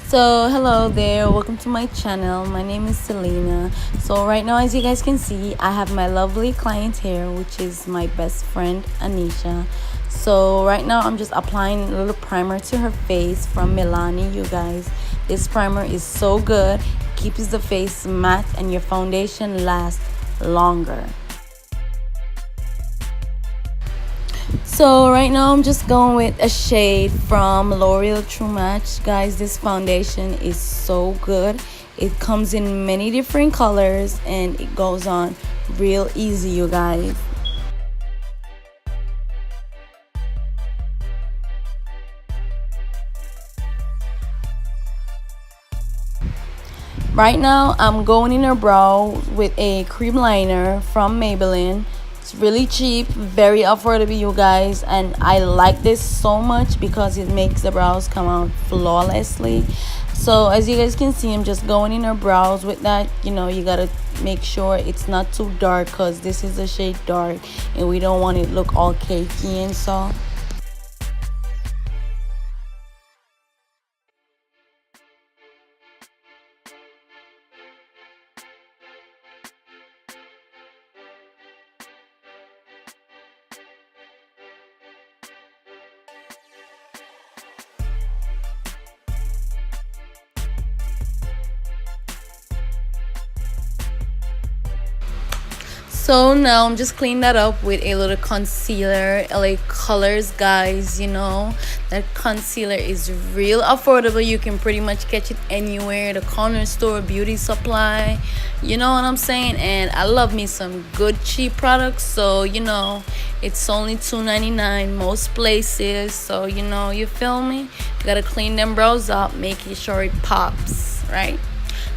So hello there, welcome to my channel. My name is Selena. So right now, as you guys can see, I have my lovely client here, which is my best friend Anisha. So right now I'm just applying a little primer to her face from Milani, you guys. This primer is so good, keeps the face matte and your foundation lasts longer. So right now I'm just going with a shade from L'Oreal True Match. Guys, this foundation is so good. It comes in many different colors and it goes on real easy, you guys. Right now I'm going in her brow with a cream liner from Maybelline. It's really cheap, very affordable, you guys, and I like this so much because it makes the brows come out flawlessly. So as you guys can see, I'm just going in her brows with that. You gotta make sure it's not too dark because this is the shade dark and we don't want it look all cakey and so. So now I'm just cleaning that up with a little concealer. LA Colors, guys, that concealer is real affordable. You can pretty much catch it anywhere, the corner store, beauty supply, you know what I'm saying? And I love me some good cheap products, so it's only $2.99 most places. So you feel me? You gotta clean them brows up, making sure it pops, right?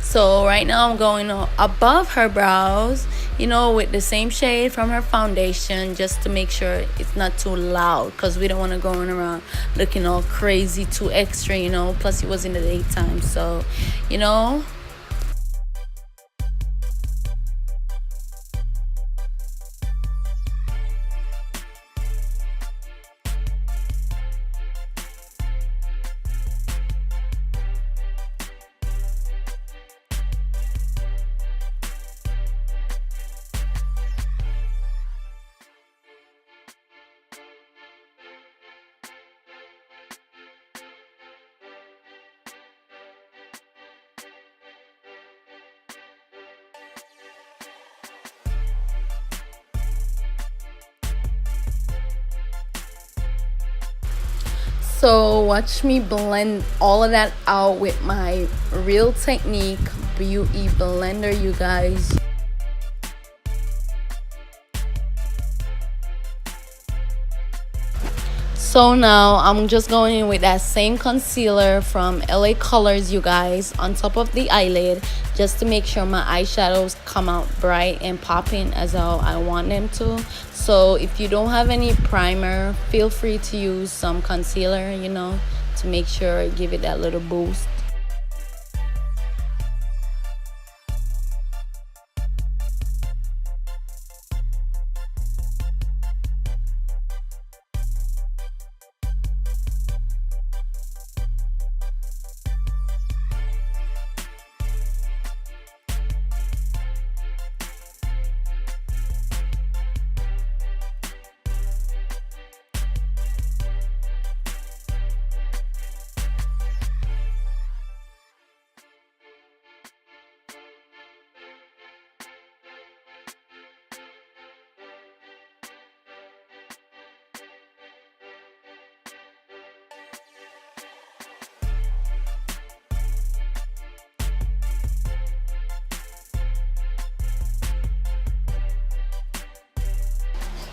So right now I'm going above her brows, with the same shade from her foundation, just to make sure it's not too loud, because we don't want to go around looking all crazy, too extra, plus it was in the daytime. So you know So watch me blend all of that out with my Real Technique Beauty blender, you guys. So now I'm just going in with that same concealer from LA Colors, you guys, on top of the eyelid, just to make sure my eyeshadows come out bright and popping as how I want them to. So if you don't have any primer, feel free to use some concealer, to make sure give it that little boost.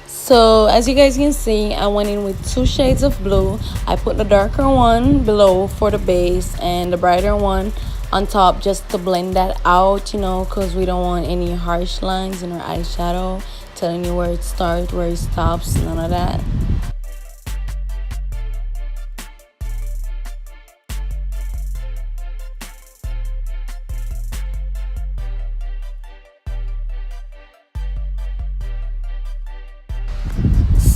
So as you guys can see, I went in with 2 shades of blue. I put the darker one below for the base and the brighter one on top, just to blend that out, because we don't want any harsh lines in our eyeshadow, telling you where it starts, where it stops, none of that.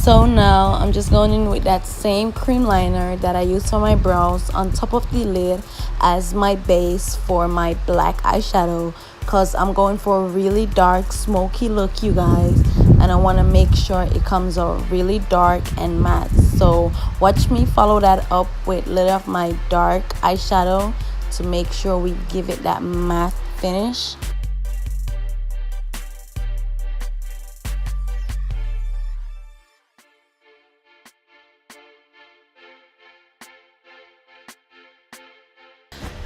So now I'm just going in with that same cream liner that I used for my brows on top of the lid as my base for my black eyeshadow, because I'm going for a really dark smoky look, you guys, and I want to make sure it comes out really dark and matte. So watch me follow that up with a little of my dark eyeshadow to make sure we give it that matte finish.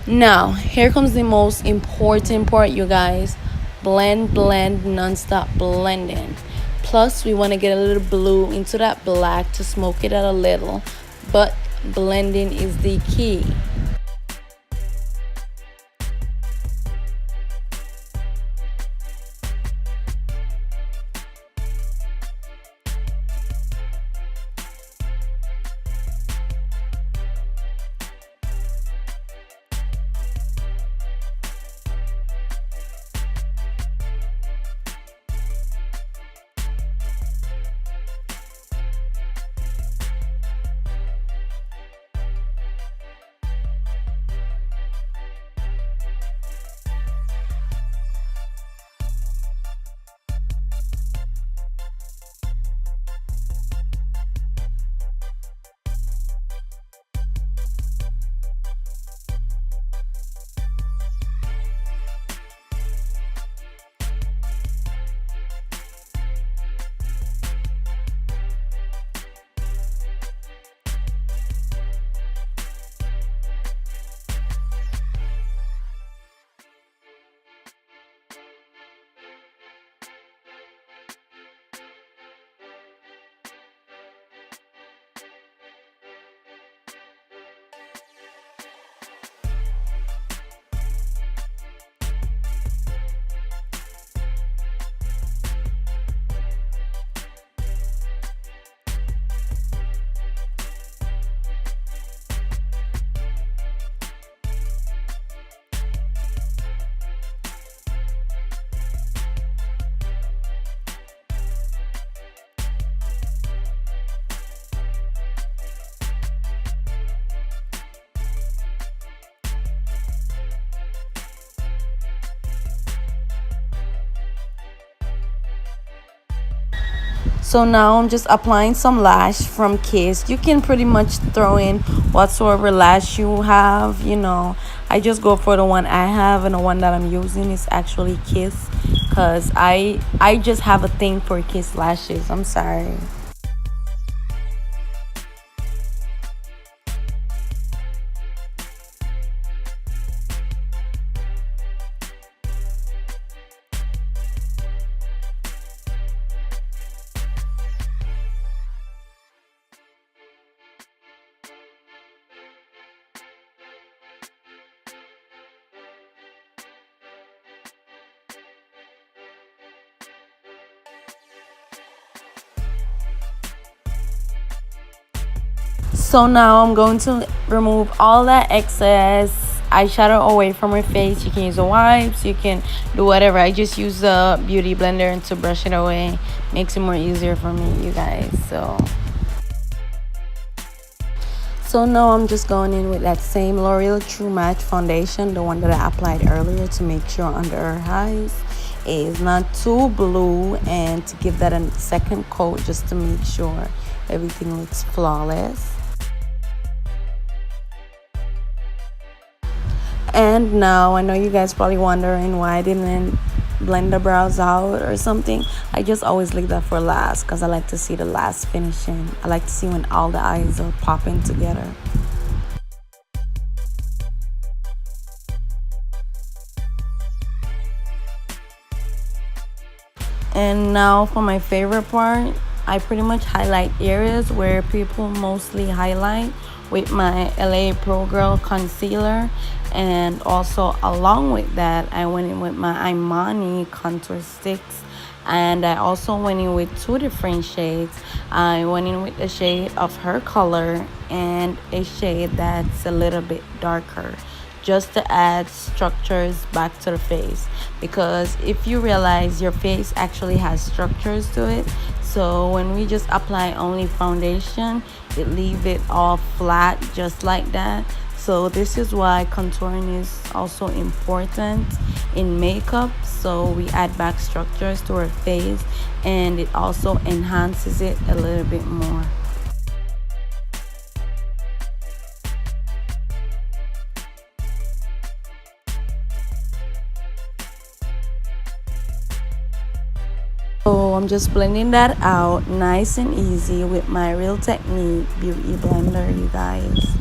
Now, here comes the most important part, you guys. Blend, blend, non-stop blending. Plus, we want to get a little blue into that black to smoke it out a little. But blending is the key. So now I'm just applying some lash from Kiss. You can pretty much throw in whatsoever lash you have, you know. I just go for the one I have, and the one that I'm using is actually Kiss, because I just have a thing for Kiss lashes. I'm sorry. So now I'm going to remove all that excess eyeshadow away from my face. You can use the wipes, you can do whatever. I just use the beauty blender and to brush it away. Makes it more easier for me, you guys. So now I'm just going in with that same L'Oreal True Match foundation, the one that I applied earlier, to make sure under her eyes is not too blue, and to give that a second coat just to make sure everything looks flawless. And now I know you guys probably wondering why I didn't blend the brows out or something. I just always leave that for last because I like to see the last finishing. I like to see when all the eyes are popping together. And now for my favorite part, I pretty much highlight areas where people mostly highlight with my LA Pro Girl concealer. And also along with that, I went in with my Imani contour sticks, and I also went in with two different shades. I went in with a shade of her color and a shade that's a little bit darker, just to add structures back to the face, because if you realize your face actually has structures to it, so when we just apply only foundation, it leave it all flat just like that. So this is why contouring is also important in makeup. So we add back structures to our face, and it also enhances it a little bit more. So I'm just blending that out nice and easy with my Real Technique Beauty Blender, you guys.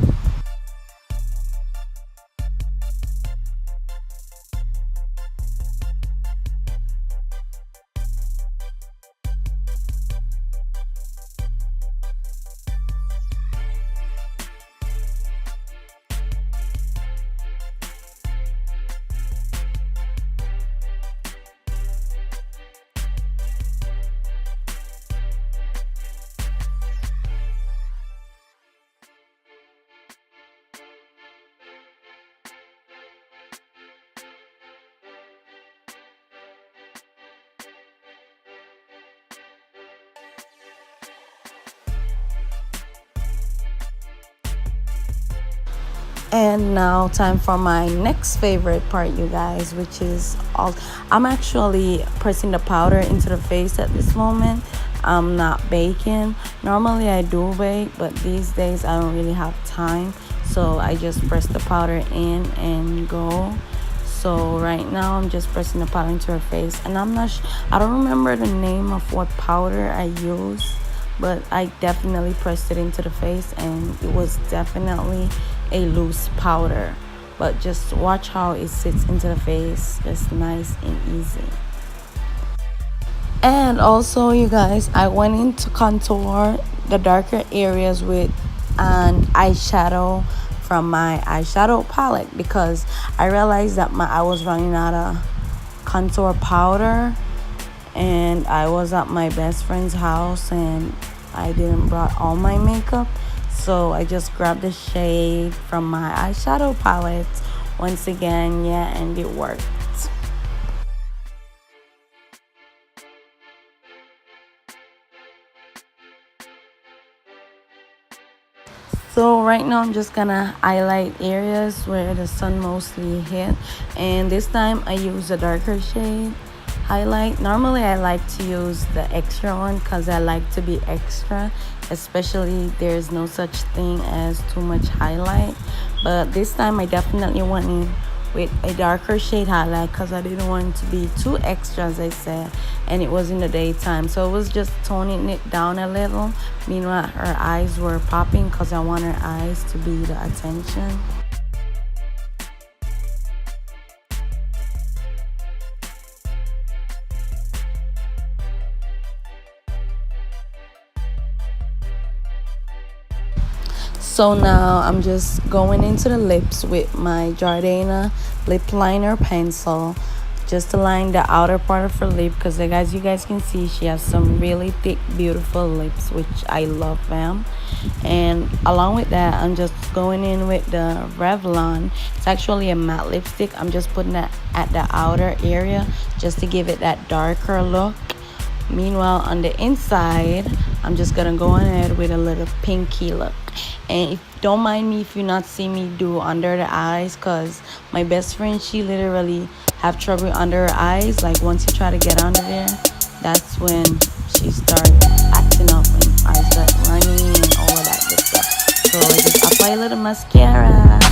And now time for my next favorite part, you guys, which is all I'm actually pressing the powder into the face at this moment. I'm not baking. Normally I do bake, but these days I don't really have time, so I just press the powder in and go. So right now I'm just pressing the powder into her face, and I don't remember the name of what powder I use, but I definitely pressed it into the face, and it was definitely a loose powder. But just watch how it sits into the face, just nice and easy. And also, you guys, I went in to contour the darker areas with an eyeshadow from my eyeshadow palette, because I realized that I was running out of contour powder, and I was at my best friend's house and I didn't brought all my makeup, so I just grabbed the shade from my eyeshadow palette once again, yeah, and it worked. So right now I'm just gonna highlight areas where the sun mostly hit, and this time I use a darker shade highlight. Normally I like to use the extra one because I like to be extra, especially there's no such thing as too much highlight. But this time I definitely went in with a darker shade highlight because I didn't want it to be too extra, as I said, and it was in the daytime, so it was just toning it down a little. Meanwhile her eyes were popping because I want her eyes to be the attention. So now I'm just going into the lips with my Jardana lip liner pencil, just to line the outer part of her lip, because as you guys can see, she has some really thick beautiful lips, which I love them. And along with that, I'm just going in with the Revlon. It's actually a matte lipstick. I'm just putting that at the outer area just to give it that darker look. Meanwhile on the inside, I'm just gonna go ahead with a little pinky look. And don't mind me if you not see me do under the eyes, because my best friend, she literally have trouble under her eyes. Like once you try to get under there, that's when she starts acting up and eyes start running and all of that good stuff. So I just apply a little mascara.